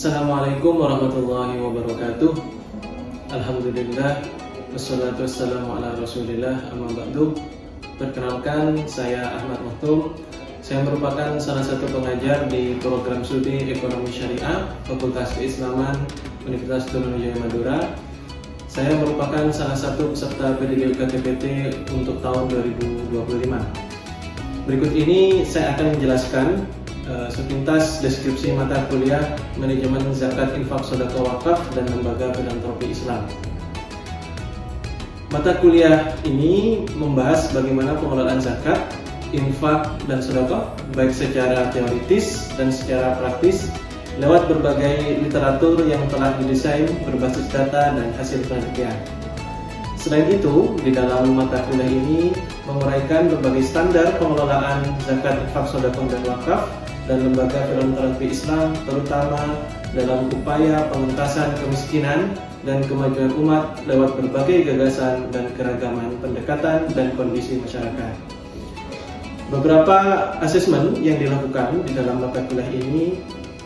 Assalamualaikum warahmatullahi wabarakatuh. Alhamdulillah, wassalatu wassalamu ala rasulillah, amma ba'du. Perkenalkan, saya Ahmad Maktum. Saya merupakan salah satu pengajar di program studi Ekonomi Syariah Fakultas Keislaman Universitas Trunojoyo Madura. Saya merupakan salah satu peserta PDD UKTPT untuk tahun 2025. Berikut ini saya akan menjelaskan sepintas deskripsi mata kuliah Manajemen Zakat Infak Sedekah Wakaf dan Lembaga Filantropi Islam. Mata kuliah ini membahas bagaimana pengelolaan zakat, infak, dan sedekah baik secara teoritis dan secara praktis lewat berbagai literatur yang telah didesain berbasis data dan hasil penelitian. Selain itu, di dalam mata kuliah ini menguraikan berbagai standar pengelolaan zakat, infak, sedekah, dan wakaf dan lembaga filantropi Islam, terutama dalam upaya pengentasan kemiskinan dan kemajuan umat lewat berbagai gagasan dan keragaman pendekatan dan kondisi masyarakat. Beberapa asesmen yang dilakukan di dalam mata kuliah ini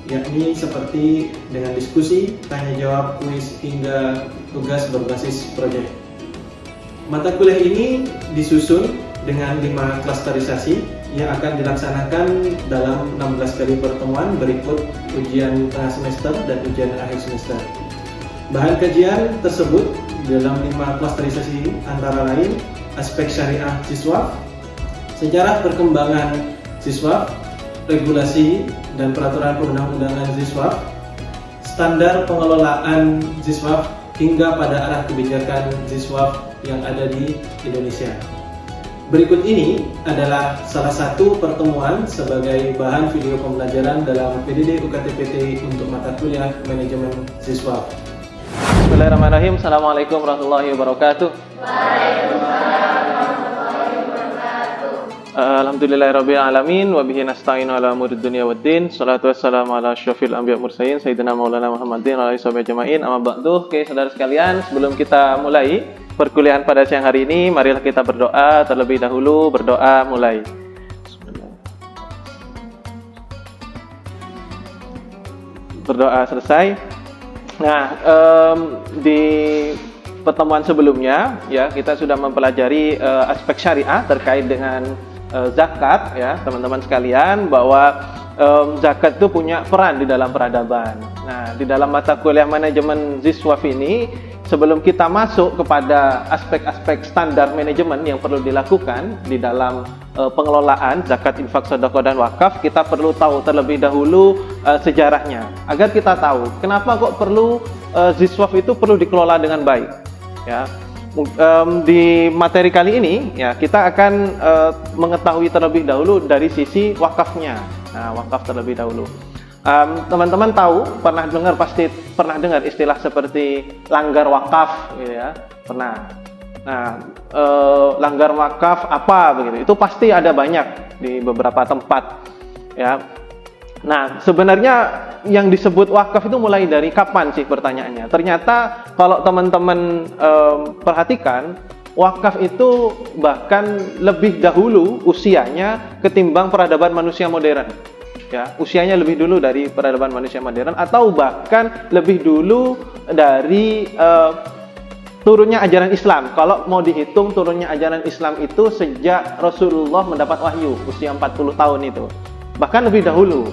yakni seperti dengan diskusi, tanya jawab, kuis, hingga tugas berbasis proyek. Mata kuliah ini disusun dengan 5 klasterisasi yang akan dilaksanakan dalam 16 kali pertemuan berikut ujian tengah semester dan ujian akhir semester. Bahan kajian tersebut dalam 5 klasterisasi antara lain aspek syariah siswa, sejarah perkembangan siswa, regulasi dan peraturan perundang-undangan siswa, standar pengelolaan siswa hingga pada arah kebijakan siswa yang ada di Indonesia. Berikut ini adalah salah satu pertemuan sebagai bahan video pembelajaran dalam PDD UKTPT untuk mata kuliah Manajemen Siswa. Bismillahirrahmanirrahim. Assalamualaikum warahmatullahi wabarakatuh. Waalaikumsalam warahmatullahi wabarakatuh. Alhamdulillahirabbil alamin wa bihi nasta'inu ala umuri dunya waddin. Shalatu wassalamu ala asyrofil anbiya mursalin sayyidina maulana Muhammadin wa alihi washabihi amma ba'du. Oke, saudara sekalian, sebelum kita mulai perkuliahan pada siang hari ini, marilah kita berdoa terlebih dahulu. Berdoa mulai. Berdoa selesai. Nah, di pertemuan sebelumnya ya kita sudah mempelajari aspek syariah terkait dengan zakat ya teman-teman sekalian, bahwa zakat itu punya peran di dalam peradaban. Nah, di dalam mata kuliah manajemen Ziswaf ini, sebelum kita masuk kepada aspek-aspek standar manajemen yang perlu dilakukan di dalam pengelolaan zakat, infak, sedekah, dan wakaf, kita perlu tahu terlebih dahulu sejarahnya agar kita tahu kenapa kok perlu Ziswaf itu perlu dikelola dengan baik. Ya, di materi kali ini ya kita akan mengetahui terlebih dahulu dari sisi wakafnya. Nah, wakaf terlebih dahulu. Teman-teman tahu, pasti pernah dengar istilah seperti langgar wakaf gitu ya, pernah. Nah, langgar wakaf apa begitu, itu pasti ada banyak di beberapa tempat ya. Nah, sebenarnya yang disebut wakaf itu mulai dari kapan sih pertanyaannya? Ternyata kalau teman-teman perhatikan, wakaf itu bahkan lebih dahulu usianya ketimbang peradaban manusia modern. Ya, usianya lebih dulu dari peradaban manusia modern, atau bahkan lebih dulu dari turunnya ajaran Islam. Kalau mau dihitung turunnya ajaran Islam itu sejak Rasulullah mendapat wahyu, usia 40 tahun itu. Bahkan lebih dahulu.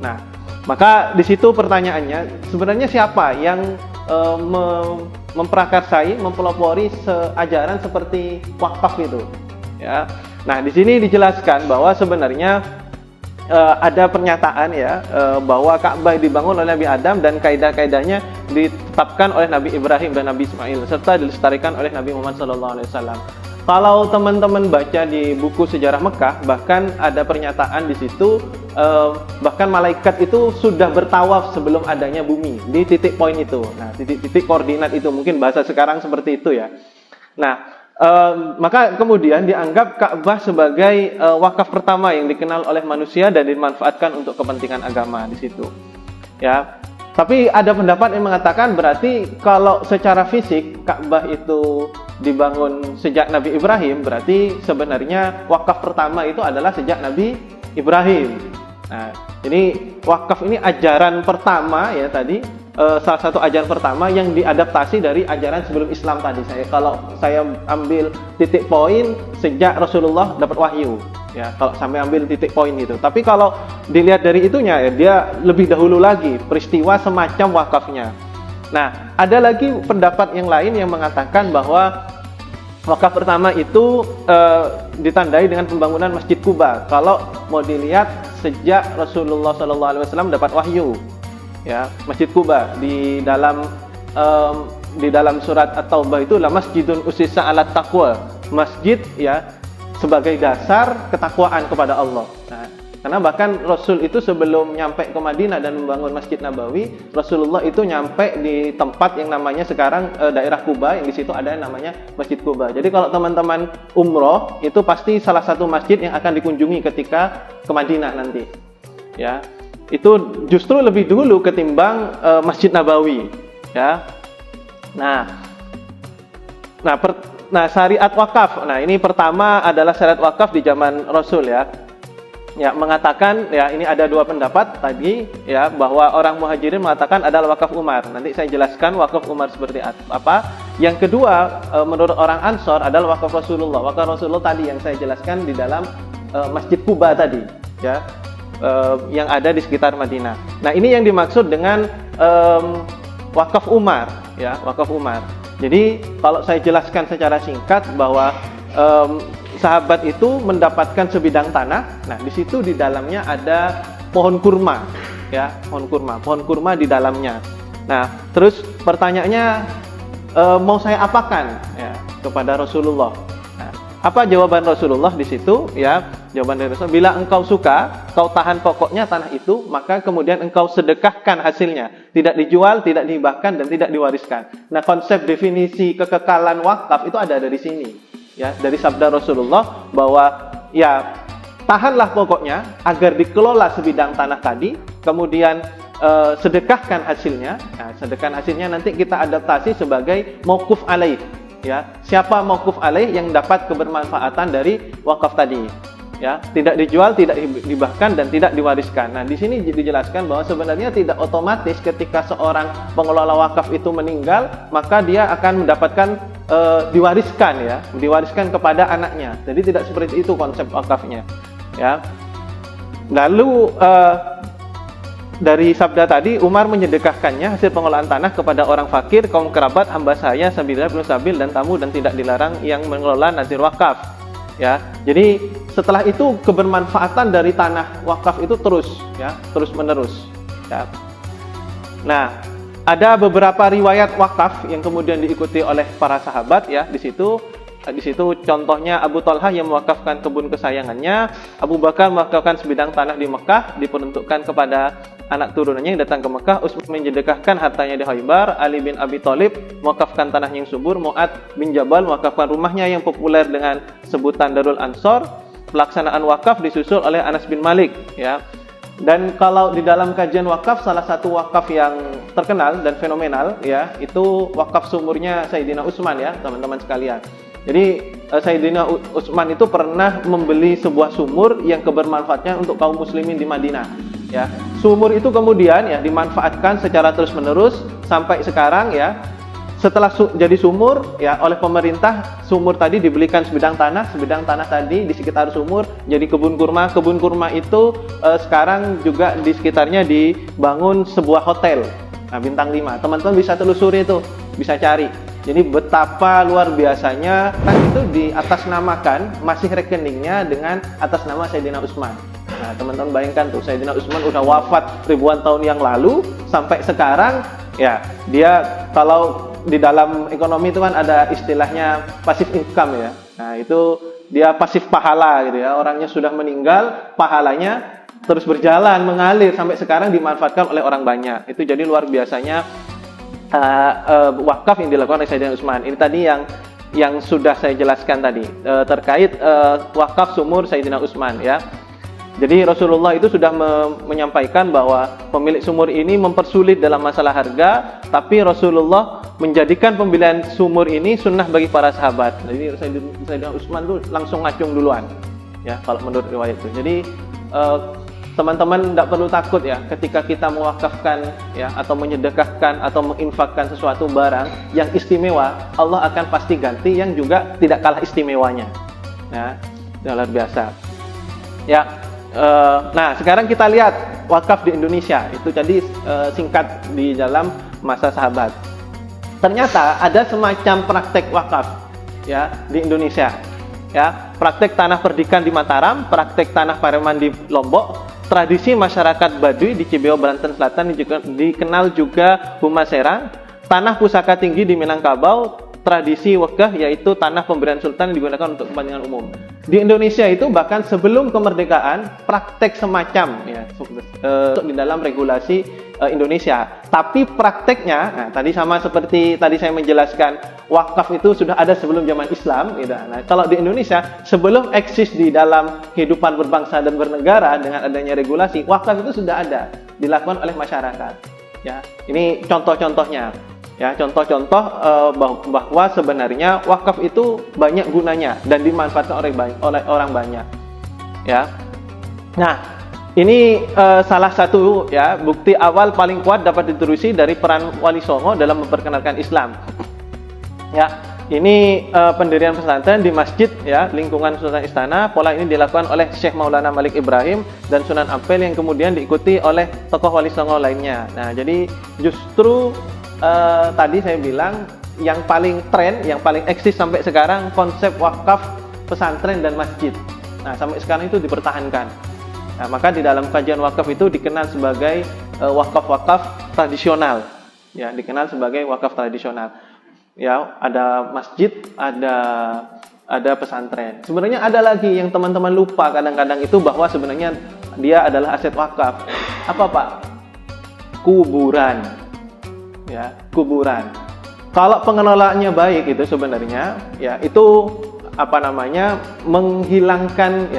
Nah, maka di situ pertanyaannya, sebenarnya siapa yang memprakarsai, mempelopori ajaran seperti wakaf itu? Ya. Nah, di sini dijelaskan bahwa sebenarnya ada pernyataan ya bahwa Ka'bah dibangun oleh Nabi Adam dan kaidah-kaidahnya ditetapkan oleh Nabi Ibrahim dan Nabi Ismail serta dilestarikan oleh Nabi Muhammad SAW. Kalau teman-teman baca di buku sejarah Mekah, bahkan ada pernyataan di situ bahkan malaikat itu sudah bertawaf sebelum adanya bumi di titik poin itu. Nah, titik koordinat itu mungkin bahasa sekarang seperti itu ya. Nah, maka kemudian dianggap Ka'bah sebagai wakaf pertama yang dikenal oleh manusia dan dimanfaatkan untuk kepentingan agama di situ. Ya, tapi ada pendapat yang mengatakan berarti kalau secara fisik Ka'bah itu dibangun sejak Nabi Ibrahim, berarti sebenarnya wakaf pertama itu adalah sejak Nabi Ibrahim. Nah, ini wakaf ini ajaran pertama ya tadi, salah satu ajaran pertama yang diadaptasi dari ajaran sebelum Islam tadi. Kalau saya ambil titik poin sejak Rasulullah dapat wahyu, ya kalau sampai ambil titik poin gitu. Tapi kalau dilihat dari itunya ya, dia lebih dahulu lagi peristiwa semacam wakafnya. Nah, ada lagi pendapat yang lain yang mengatakan bahwa wakaf pertama itu ditandai dengan pembangunan Masjid Kuba. Kalau mau dilihat sejak Rasulullah SAW dapat wahyu, ya Masjid Kuba di dalam surat At-Taubah itu la masjidun usisa 'alat taqwa, masjid ya sebagai dasar ketakwaan kepada Allah. Nah, karena bahkan Rasul itu sebelum nyampe ke Madinah dan membangun Masjid Nabawi, Rasulullah itu nyampe di tempat yang namanya sekarang daerah Kuba, yang di situ ada yang namanya Masjid Kuba. Jadi kalau teman-teman umroh itu pasti salah satu masjid yang akan dikunjungi ketika ke Madinah nanti. Ya, itu justru lebih dulu ketimbang Masjid Nabawi. Ya, nah, syariat wakaf. Nah, ini pertama adalah syariat wakaf di zaman Rasul ya. Ya, mengatakan ya ini ada dua pendapat tadi ya, bahwa orang Muhajirin mengatakan adalah wakaf Umar. Nanti saya jelaskan wakaf Umar seperti apa. Yang kedua, menurut orang Ansor adalah wakaf Rasulullah. Wakaf Rasulullah tadi yang saya jelaskan di dalam Masjid Kuba tadi ya, yang ada di sekitar Madinah. Nah, ini yang dimaksud dengan wakaf Umar ya, wakaf Umar. Jadi kalau saya jelaskan secara singkat bahwa sahabat itu mendapatkan sebidang tanah. Nah, di situ di dalamnya ada pohon kurma, ya, pohon kurma di dalamnya. Nah, terus pertanyaannya, mau saya apakan, ya, kepada Rasulullah. Nah, apa jawaban Rasulullah di situ? Ya, jawaban dari Rasul, bila engkau suka, kau tahan pokoknya tanah itu, maka kemudian engkau sedekahkan hasilnya, tidak dijual, tidak dihibahkan, dan tidak diwariskan. Nah, konsep definisi kekekalan wakaf itu ada dari sini. Ya, dari sabda Rasulullah bahwa ya tahanlah pokoknya agar dikelola sebidang tanah tadi, kemudian sedekahkan hasilnya. Nah, sedekahkan hasilnya nanti kita adaptasi sebagai mauquf alaih. Ya, siapa mauquf alaih yang dapat kebermanfaatan dari wakaf tadi? Ya, tidak dijual, tidak dihibahkan, dan tidak diwariskan. Nah, di sini dijelaskan bahwa sebenarnya tidak otomatis ketika seorang pengelola wakaf itu meninggal, maka dia akan mendapatkan diwariskan kepada anaknya. Jadi tidak seperti itu konsep wakafnya. Ya. Lalu dari sabda tadi, Umar menyedekahkannya hasil pengelolaan tanah kepada orang fakir, kaum kerabat, hamba saya, sabilah bin sabil, dan tamu, dan tidak dilarang yang mengelola nazir wakaf. Ya, jadi setelah itu kebermanfaatan dari tanah wakaf itu terus menerus. Ya. Nah, ada beberapa riwayat wakaf yang kemudian diikuti oleh para sahabat ya di situ. Di situ contohnya Abu Talhah yang mewakafkan kebun kesayangannya, Abu Bakar mewakafkan sebidang tanah di Mekah diperuntukkan kepada anak turunannya yang datang ke Mekah, Utsman menyedekahkan hartanya di Khaibar, Ali bin Abi Thalib mewakafkan tanahnya yang subur, Mu'ad bin Jabal mewakafkan rumahnya yang populer dengan sebutan Darul Ansor. Pelaksanaan wakaf disusul oleh Anas bin Malik ya. Dan kalau di dalam kajian wakaf, salah satu wakaf yang terkenal dan fenomenal ya, itu wakaf sumurnya Sayyidina Utsman ya, teman-teman sekalian. Jadi Sayyidina Utsman itu pernah membeli sebuah sumur yang kebermanfaatnya untuk kaum muslimin di Madinah. Ya, sumur itu kemudian ya dimanfaatkan secara terus-menerus sampai sekarang ya. Setelah jadi sumur ya oleh pemerintah, sumur tadi dibelikan sebidang tanah tadi di sekitar sumur jadi kebun kurma. Kebun kurma itu sekarang juga di sekitarnya dibangun sebuah hotel. Nah, bintang 5. Teman-teman bisa telusuri itu, bisa cari. Jadi betapa luar biasanya, kan itu diatasnamakan masih rekeningnya dengan atas nama Sayyidina Utsman. Nah, teman-teman bayangkan tuh, Sayyidina Utsman udah wafat ribuan tahun yang lalu, sampai sekarang ya dia, kalau di dalam ekonomi itu kan ada istilahnya passive income ya. Nah, itu dia pasif pahala gitu ya. Orangnya sudah meninggal, pahalanya terus berjalan mengalir sampai sekarang dimanfaatkan oleh orang banyak. Itu jadi luar biasanya wakaf yang dilakukan oleh Sayyidina Utsman. Ini tadi yang sudah saya jelaskan tadi terkait wakaf sumur Sayyidina Utsman ya. Jadi Rasulullah itu sudah menyampaikan bahwa pemilik sumur ini mempersulit dalam masalah harga, tapi Rasulullah menjadikan pembelian sumur ini sunnah bagi para sahabat. Jadi Sayyidina Utsman itu langsung ngacung duluan ya, kalau menurut riwayat itu. Jadi teman-teman tidak perlu takut ya ketika kita mewakafkan ya atau menyedekahkan atau menginfakkan sesuatu barang yang istimewa, Allah akan pasti ganti yang juga tidak kalah istimewanya. Ya, luar biasa. Ya, nah sekarang kita lihat wakaf di Indonesia. Itu tadi singkat di dalam masa sahabat. Ternyata ada semacam praktek wakaf ya di Indonesia. Ya, praktek tanah perdikan di Mataram, praktek tanah pareman di Lombok, tradisi masyarakat Baduy di Cibeo, Banten Selatan dikenal juga Humasera, tanah pusaka tinggi di Minangkabau, tradisi wegah yaitu tanah pemberian sultan yang digunakan untuk kepentingan umum. Di Indonesia itu bahkan sebelum kemerdekaan praktek semacam ya di dalam regulasi Indonesia. Tapi prakteknya, nah tadi sama seperti tadi saya menjelaskan, wakaf itu sudah ada sebelum zaman Islam. Gitu. Nah, kalau di Indonesia sebelum eksis di dalam kehidupan berbangsa dan bernegara dengan adanya regulasi, wakaf itu sudah ada dilakukan oleh masyarakat. Ya, ini contoh-contohnya. Ya, contoh-contoh bahwa sebenarnya wakaf itu banyak gunanya dan dimanfaatkan oleh orang banyak. Ya. Nah, ini salah satu ya bukti awal paling kuat dapat diterusi dari peran Wali Songo dalam memperkenalkan Islam. Ya, ini pendirian pesantren di masjid ya lingkungan Sultan Istana. Pola ini dilakukan oleh Syekh Maulana Malik Ibrahim dan Sunan Ampel yang kemudian diikuti oleh tokoh Wali Songo lainnya. Nah, jadi justru tadi saya bilang yang paling tren, yang paling eksis sampai sekarang konsep wakaf pesantren dan masjid. Nah, sampai sekarang itu dipertahankan. Nah, maka di dalam kajian wakaf itu dikenal sebagai wakaf-wakaf tradisional. Ya, dikenal sebagai wakaf tradisional. Ya, ada masjid, ada pesantren. Sebenarnya ada lagi yang teman-teman lupa kadang-kadang itu bahwa sebenarnya dia adalah aset wakaf. Apa, Pak? Kuburan. Ya, kuburan. Kalau pengelolaannya baik itu sebenarnya ya itu apa namanya menghilangkan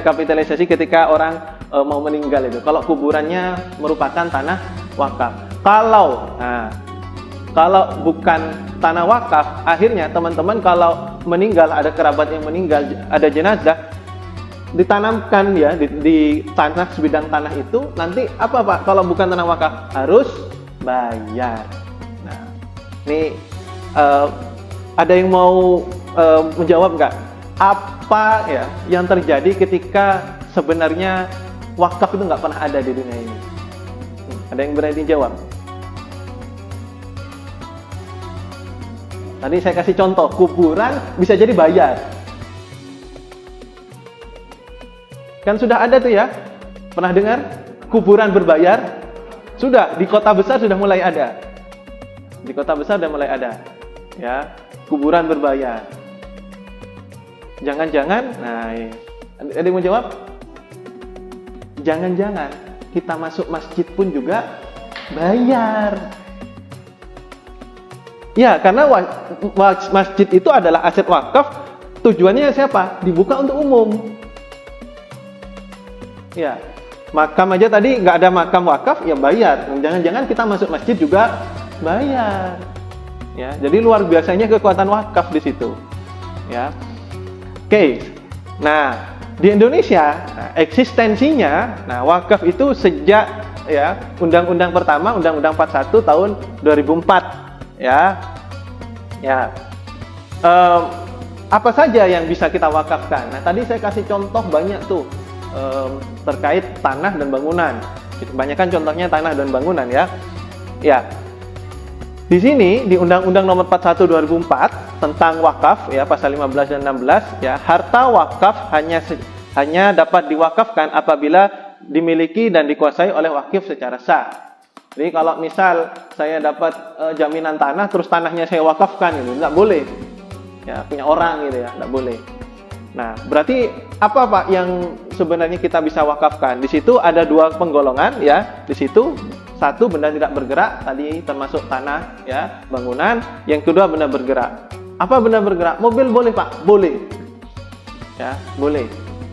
kapitalisasi ketika orang mau meninggal itu. Kalau kuburannya merupakan tanah wakaf. Kalau bukan tanah wakaf, akhirnya teman-teman kalau meninggal, ada kerabat yang meninggal, ada jenazah ditanamkan ya di tanah sebidang tanah itu, nanti apa Pak? Kalau bukan tanah wakaf harus bayar. Nah, ini ada yang mau menjawab nggak? Apa ya yang terjadi ketika sebenarnya wakaf itu nggak pernah ada di dunia ini? Ada yang berani jawab? Tadi saya kasih contoh, kuburan bisa jadi bayar. Kan sudah ada tuh ya? Pernah dengar? Kuburan berbayar? Sudah, di kota besar sudah mulai ada. Di kota besar sudah mulai ada. Ya, kuburan berbayar. Jangan-jangan, nah, ada yang mau jawab? Jangan-jangan kita masuk masjid pun juga bayar. Ya, karena masjid itu adalah aset wakaf. Tujuannya siapa? Dibuka untuk umum. Ya, makam aja tadi nggak ada makam wakaf, ya bayar. Jangan-jangan kita masuk masjid juga bayar. Ya, jadi luar biasanya kekuatan wakaf di situ. Ya, oke. Nah, di Indonesia eksistensinya, wakaf itu sejak ya Undang-Undang pertama, Undang-Undang 41 tahun 2004. Ya. Apa saja yang bisa kita wakafkan? Nah, tadi saya kasih contoh banyak tuh. Terkait tanah dan bangunan. Kebanyakan contohnya tanah dan bangunan ya. Ya. Di sini di Undang-Undang Nomor 41 2004 tentang wakaf ya pasal 15 dan 16 ya, harta wakaf hanya dapat diwakafkan apabila dimiliki dan dikuasai oleh wakif secara sah. Jadi kalau misal saya dapat jaminan tanah terus tanahnya saya wakafkan gitu, enggak boleh. Ya, punya orang gitu ya, enggak boleh. Nah, berarti apa Pak yang sebenarnya kita bisa wakafkan? Di situ ada dua penggolongan ya. Di situ satu benda tidak bergerak, tadi termasuk tanah ya, bangunan. Yang kedua benda bergerak. Apa benda bergerak? Mobil boleh Pak? Boleh. Ya, boleh.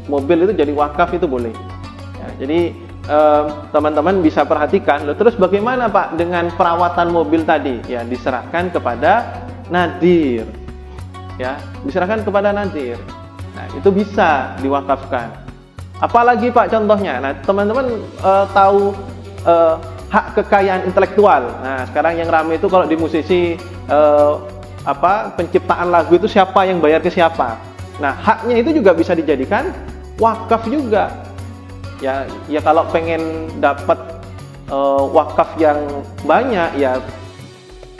Mobil itu jadi wakaf itu boleh. Ya, jadi teman-teman bisa perhatikan. Loh, terus bagaimana Pak dengan perawatan mobil tadi? Ya, diserahkan kepada nadir. Ya, diserahkan kepada nadir. Nah, itu bisa diwakafkan. Apalagi Pak contohnya? Nah, teman-teman tahu hak kekayaan intelektual. Nah, sekarang yang ramai itu kalau di musisi penciptaan lagu itu siapa yang bayar ke siapa. Nah, haknya itu juga bisa dijadikan wakaf juga. Ya kalau pengen dapat wakaf yang banyak, ya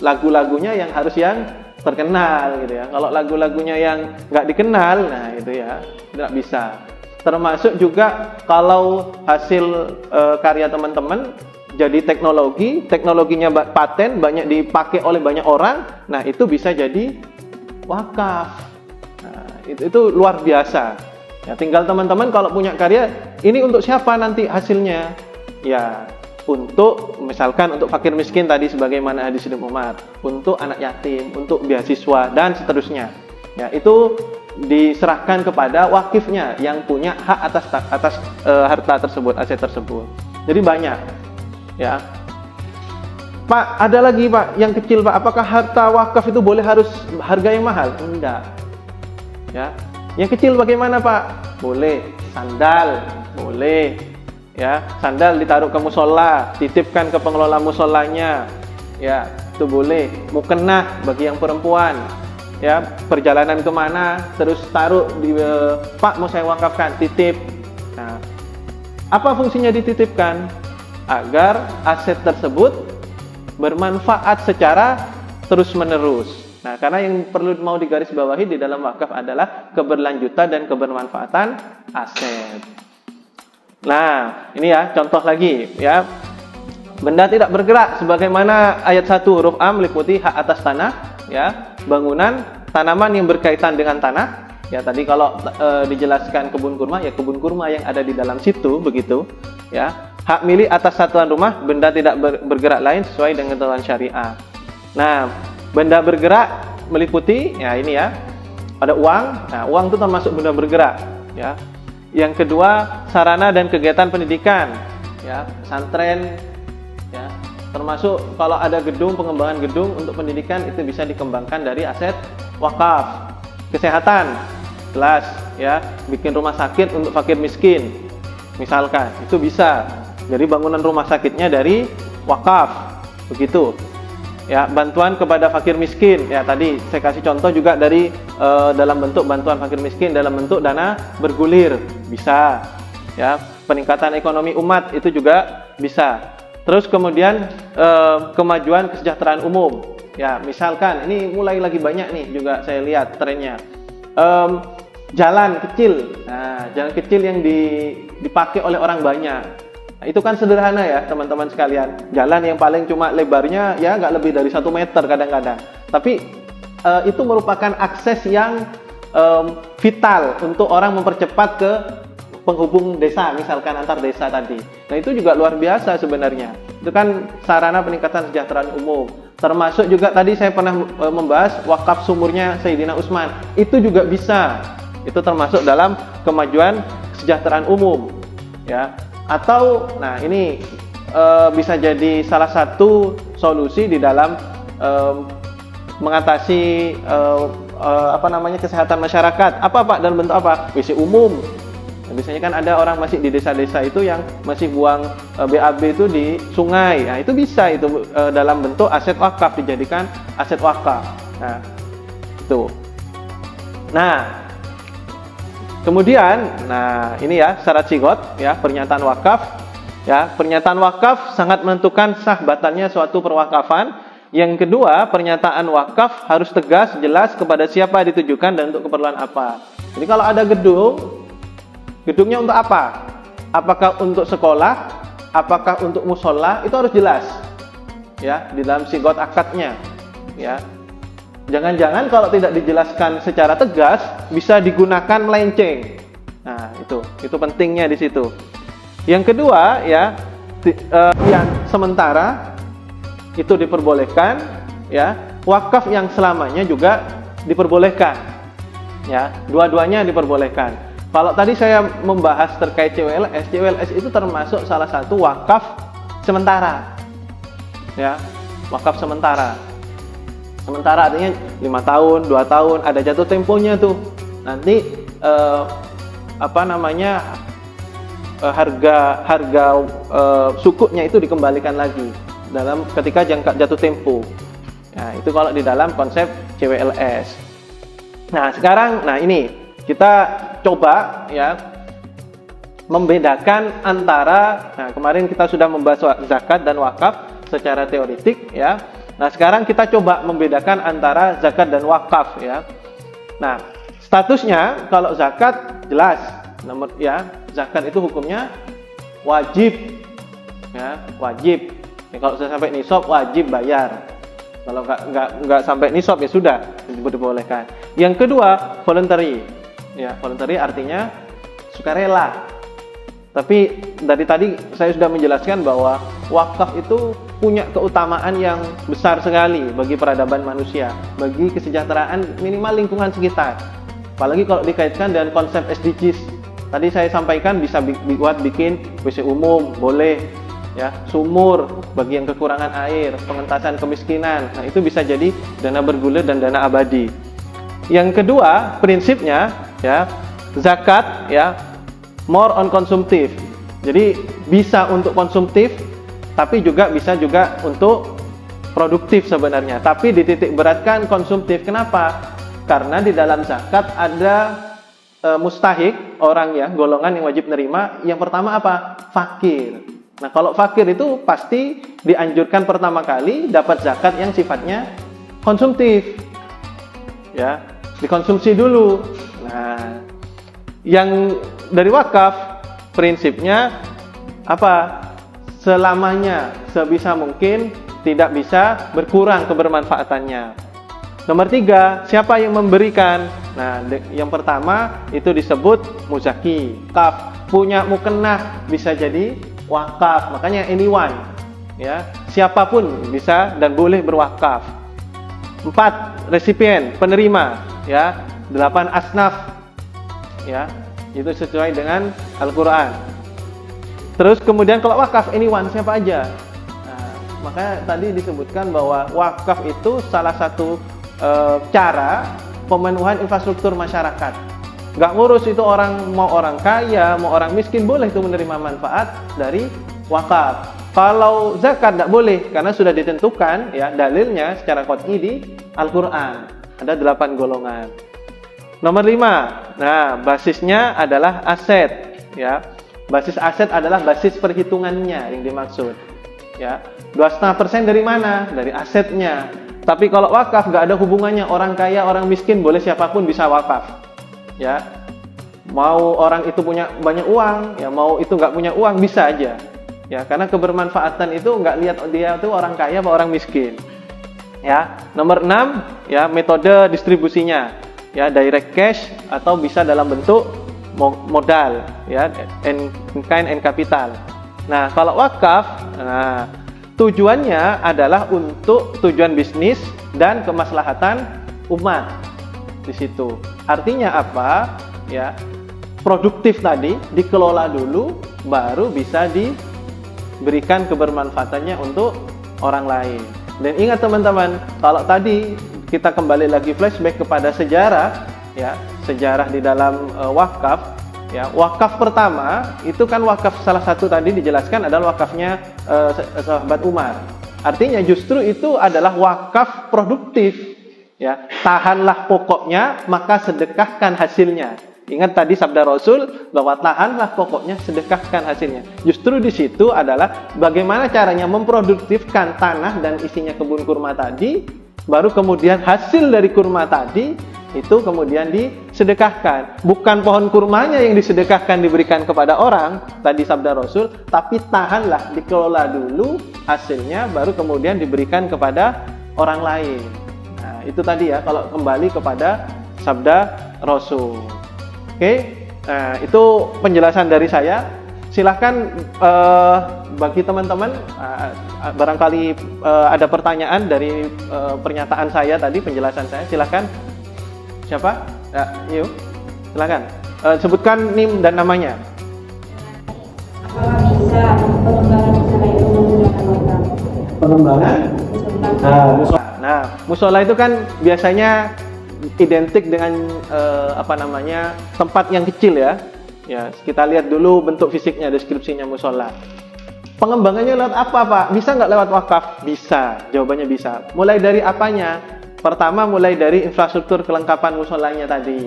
lagu-lagunya yang harus yang terkenal gitu ya. Kalau lagu-lagunya yang nggak dikenal, nah itu ya nggak bisa. Termasuk juga kalau hasil karya teman-teman jadi teknologinya paten, banyak dipakai oleh banyak orang, nah itu bisa jadi wakaf. Nah, itu luar biasa. Ya, tinggal teman-teman kalau punya karya, ini untuk siapa nanti hasilnya? Ya, untuk misalkan untuk fakir miskin tadi sebagaimana hadis Ibnu Umar, untuk anak yatim, untuk beasiswa dan seterusnya. Ya, itu diserahkan kepada wakifnya yang punya hak atas harta tersebut, aset tersebut. Jadi banyak. Ya. Pak, ada lagi Pak yang kecil Pak. Apakah harta wakaf itu boleh harus harga yang mahal? Enggak. Ya. Yang kecil bagaimana Pak? Boleh. Sandal, boleh. Ya, sandal ditaruh ke musola, titipkan ke pengelola musolanya. Ya, itu boleh. Mukenah bagi yang perempuan. Ya, perjalanan kemana, terus taruh di Pak mau saya wakafkan, titip. Nah, apa fungsinya dititipkan? Agar aset tersebut bermanfaat secara terus-menerus. Nah, karena yang perlu mau digarisbawahi di dalam wakaf adalah keberlanjutan dan kebermanfaatan aset. Nah, ini ya contoh lagi ya. Benda tidak bergerak sebagaimana ayat 1 huruf A meliputi hak atas tanah, ya, bangunan, tanaman yang berkaitan dengan tanah. Ya, tadi kalau dijelaskan kebun kurma, ya kebun kurma yang ada di dalam situ begitu, ya. Hak milik atas satuan rumah, benda tidak bergerak lain sesuai dengan ketentuan syariah. Nah, benda bergerak meliputi ya ini ya. Ada uang. Nah, uang itu termasuk benda bergerak, ya. Yang kedua, sarana dan kegiatan pendidikan, ya, pesantren, ya, termasuk kalau ada gedung, pengembangan gedung untuk pendidikan itu bisa dikembangkan dari aset wakaf. Kesehatan, jelas, ya, bikin rumah sakit untuk fakir miskin, misalkan, itu bisa. Jadi bangunan rumah sakitnya dari wakaf, begitu. Ya, bantuan kepada fakir miskin, ya tadi saya kasih contoh juga dari dalam bentuk bantuan fakir miskin dalam bentuk dana bergulir, bisa. Ya, peningkatan ekonomi umat itu juga bisa. Terus kemudian kemajuan kesejahteraan umum. Ya, misalkan ini mulai lagi banyak nih juga saya lihat trennya. Jalan kecil. Nah, jalan kecil yang dipakai oleh orang banyak. Nah, itu kan sederhana ya teman-teman sekalian. Jalan yang paling cuma lebarnya ya nggak lebih dari 1 meter kadang-kadang. Tapi itu merupakan akses yang vital untuk orang mempercepat ke penghubung desa, misalkan antar desa tadi. Nah, itu juga luar biasa sebenarnya. Itu kan sarana peningkatan kesejahteraan umum. Termasuk juga tadi saya pernah membahas wakaf sumurnya Sayyidina Utsman. Itu juga bisa. Itu termasuk dalam kemajuan kesejahteraan umum. Ya. Atau, nah ini bisa jadi salah satu solusi di dalam mengatasi kesehatan masyarakat. Apa Pak? Dalam bentuk apa? WC umum. Nah, biasanya kan ada orang masih di desa-desa itu yang masih buang BAB itu di sungai. Nah, itu bisa itu dalam bentuk aset wakaf, dijadikan aset wakaf. Nah, itu. Nah, kemudian, nah ini ya syarat sigot, ya pernyataan wakaf, ya pernyataan wakaf sangat menentukan sah batalnya suatu perwakafan. Yang kedua, pernyataan wakaf harus tegas, jelas kepada siapa ditujukan dan untuk keperluan apa. Jadi kalau ada gedung, gedungnya untuk apa? Apakah untuk sekolah? Apakah untuk musola? Itu harus jelas, ya di dalam sigot akadnya, ya. Jangan-jangan kalau tidak dijelaskan secara tegas bisa digunakan melenceng. Nah, itu pentingnya di situ. Yang kedua, ya, yang sementara itu diperbolehkan, ya. Wakaf yang selamanya juga diperbolehkan. Ya, dua-duanya diperbolehkan. Kalau tadi saya membahas terkait CWLS itu termasuk salah satu wakaf sementara. Ya, wakaf sementara. Sementara artinya 5 tahun, 2 tahun, ada jatuh temponya tuh. Nanti harga sukuknya itu dikembalikan lagi dalam ketika jatuh tempo. Nah, itu kalau di dalam konsep CWLS. Nah, sekarang ini kita coba ya membedakan antara, kemarin kita sudah membahas zakat dan wakaf secara teoretik ya. Nah, sekarang kita coba membedakan antara zakat dan wakaf ya. Nah, statusnya kalau zakat jelas, nomor ya, zakat itu hukumnya wajib ya, wajib. Ya, kalau sudah sampai nisab wajib bayar. Kalau nggak sampai nisab ya sudah dibolehkan. Yang kedua, voluntary. Ya, voluntary artinya sukarela. Tapi dari tadi saya sudah menjelaskan bahwa wakaf itu punya keutamaan yang besar sekali bagi peradaban manusia, bagi kesejahteraan minimal lingkungan sekitar. Apalagi kalau dikaitkan dengan konsep SDGs. Tadi saya sampaikan bisa buat bikin WC umum, boleh ya, sumur bagi yang kekurangan air, pengentasan kemiskinan. Nah, itu bisa jadi dana bergulir dan dana abadi. Yang kedua, prinsipnya ya, zakat ya more on konsumtif. Jadi bisa untuk konsumtif, tapi juga bisa juga untuk produktif sebenarnya. Tapi dititik beratkan konsumtif. Kenapa? Karena di dalam zakat ada mustahik, orang ya, golongan yang wajib nerima. Yang pertama apa? Fakir. Nah, kalau fakir itu pasti dianjurkan pertama kali dapat zakat yang sifatnya konsumtif. Ya, dikonsumsi dulu. Nah, yang dari wakaf prinsipnya apa? Selamanya sebisa mungkin tidak bisa berkurang kebermanfaatannya. Nomor 3, siapa yang memberikan? Nah, yang pertama itu disebut muzaki. Kaf, punya mukennah bisa jadi wakaf. Makanya anyone ya, siapapun bisa dan boleh berwakaf. 4, resipien, penerima ya. 8, asnaf ya, itu sesuai dengan Al-Quran. Terus kemudian kalau wakaf anyone, siapa aja. Nah, makanya tadi disebutkan bahwa wakaf itu salah satu cara pemenuhan infrastruktur masyarakat. Nggak ngurus itu orang, mau orang kaya, mau orang miskin, boleh itu menerima manfaat dari wakaf. Kalau zakat nggak boleh, karena sudah ditentukan ya dalilnya secara qat'i di Al-Quran. Ada 8 golongan. Nomor 5, nah basisnya adalah aset ya. Basis aset adalah basis perhitungannya yang dimaksud ya. 2,5% dari mana? Dari asetnya. Tapi kalau wakaf nggak ada hubungannya, orang kaya, orang miskin, boleh siapapun bisa wakaf ya. Mau orang itu punya banyak uang ya, mau itu nggak punya uang, bisa aja ya, karena kebermanfaatan itu nggak lihat dia itu orang kaya atau orang miskin ya. Nomor 6 ya, metode distribusinya ya, direct cash atau bisa dalam bentuk modal ya, in kind and capital. Nah, kalau wakaf, nah, tujuannya adalah untuk tujuan bisnis dan kemaslahatan umat di situ. Artinya apa? Ya, produktif tadi dikelola dulu, baru bisa diberikan kebermanfaatannya untuk orang lain. Dan ingat teman-teman, kalau tadi kita kembali lagi flashback kepada sejarah ya, sejarah di dalam wakaf ya. Wakaf pertama itu kan wakaf salah satu tadi dijelaskan adalah wakafnya sahabat Umar. Artinya justru itu adalah wakaf produktif ya. Tahanlah pokoknya, maka sedekahkan hasilnya. Ingat tadi sabda Rasul bahwa tahanlah pokoknya, sedekahkan hasilnya. Justru di situ adalah bagaimana caranya memproduktifkan tanah dan isinya kebun kurma tadi, baru kemudian hasil dari kurma tadi itu kemudian disedekahkan. Bukan pohon kurmanya yang disedekahkan diberikan kepada orang, tadi sabda Rasul, tapi tahanlah, dikelola dulu hasilnya, baru kemudian diberikan kepada orang lain. Nah, itu tadi ya, kalau kembali kepada sabda Rasul. Oke, nah, itu penjelasan dari saya. Silahkan bagi teman-teman barangkali ada pertanyaan dari pernyataan saya tadi, penjelasan saya. Silahkan. Siapa? Ya, yuk. Silahkan. Sebutkan NIM dan namanya. Apakah bisa pengembangan musola itu menggunakan wakaf? Pengembangan? Nah, musola itu kan biasanya identik dengan tempat yang kecil ya. Ya, kita lihat dulu bentuk fisiknya, deskripsinya musola. Pengembangannya lewat apa, Pak? Bisa nggak lewat wakaf? Bisa, jawabannya bisa. Mulai dari apanya? Pertama, mulai dari infrastruktur kelengkapan musolanya tadi.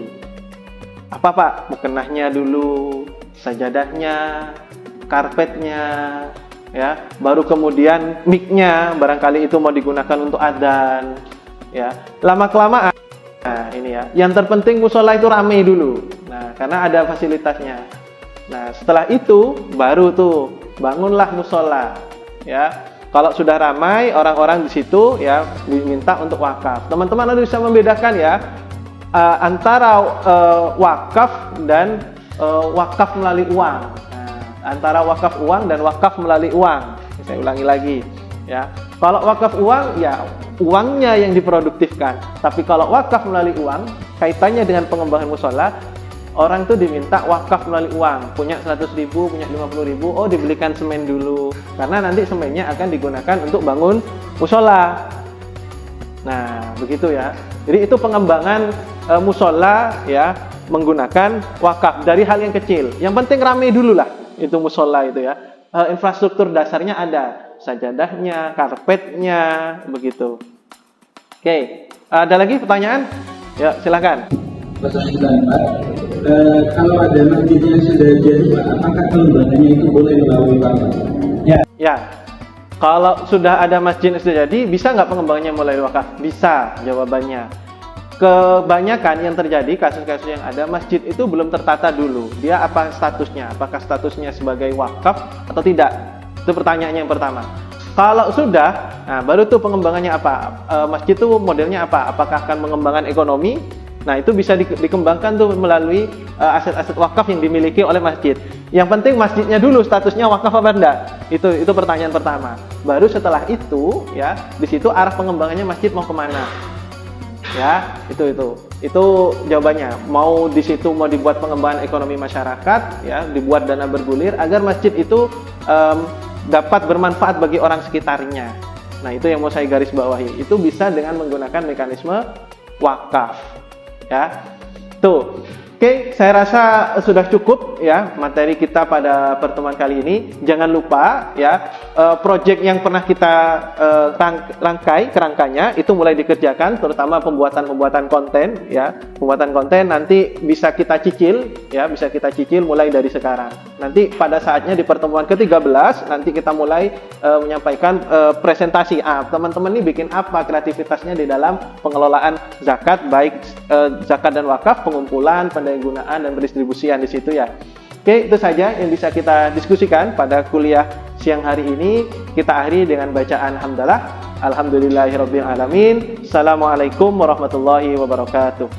Apa, Pak? Mukenahnya dulu, sajadahnya, karpetnya, ya. Baru kemudian mic-nya, barangkali itu mau digunakan untuk adzan, ya. Lama-kelamaan, nah ini ya. Yang terpenting musola itu ramai dulu. Nah, karena ada fasilitasnya. Nah, setelah itu baru tuh bangunlah musola, ya. Kalau sudah ramai orang-orang di situ, ya diminta untuk wakaf. Teman-teman harus bisa membedakan ya antara wakaf dan wakaf melalui uang. Nah, antara wakaf uang dan wakaf melalui uang. Saya ulangi lagi, ya. Kalau wakaf uang, ya uangnya yang diproduktifkan. Tapi kalau wakaf melalui uang, kaitannya dengan pengembangan musola. Orang tuh diminta wakaf melalui uang, punya 100.000, punya 50.000, oh dibelikan semen dulu, karena nanti semennya akan digunakan untuk bangun musola. Nah, begitu ya. Jadi itu pengembangan musola ya menggunakan wakaf dari hal yang kecil. Yang penting ramai dulu lah itu musola itu ya. Infrastruktur dasarnya ada, sajadahnya, karpetnya, begitu. Oke, ada lagi pertanyaan? Ya, silakan. Pertanyaan Pak, kalau ada masjid yang sudah jadi Pak, apakah pengembangannya itu boleh melalui wakaf? Ya, kalau sudah ada masjid yang sudah jadi, bisa nggak pengembangannya mulai wakaf? Bisa, jawabannya. Kebanyakan yang terjadi, kasus-kasus yang ada, masjid itu belum tertata dulu. Dia apa statusnya? Apakah statusnya sebagai wakaf atau tidak? Itu pertanyaannya yang pertama. Kalau sudah, nah baru tuh pengembangannya apa? Masjid itu modelnya apa? Apakah akan mengembangkan ekonomi? Nah, itu bisa dikembangkan tuh melalui aset-aset wakaf yang dimiliki oleh masjid. Yang penting masjidnya dulu statusnya wakaf apa enggak? Itu pertanyaan pertama. Baru setelah itu ya, di situ arah pengembangannya masjid mau kemana? Ya, itu jawabannya. Mau di situ mau dibuat pengembangan ekonomi masyarakat, ya, dibuat dana bergulir agar masjid itu dapat bermanfaat bagi orang sekitarnya. Nah, itu yang mau saya garis bawahi. Itu bisa dengan menggunakan mekanisme wakaf. Ya, tuh. Oke, saya rasa sudah cukup ya materi kita pada pertemuan kali ini. Jangan lupa ya proyek yang pernah kita rangkai kerangkanya itu mulai dikerjakan, terutama pembuatan konten ya. Pembuatan konten nanti bisa kita cicil ya, bisa kita cicil mulai dari sekarang. Nanti pada saatnya di pertemuan ke-13 nanti kita mulai menyampaikan presentasi. Teman-teman ini bikin apa kreativitasnya di dalam pengelolaan zakat, baik zakat dan wakaf, pengumpulan, gunaan dan pendistribusian di situ ya. Oke, itu saja yang bisa kita diskusikan pada kuliah siang hari ini. Kita akhiri dengan bacaan hamdalah. Alhamdulillahirabbil alamin. Assalamualaikum warahmatullahi wabarakatuh.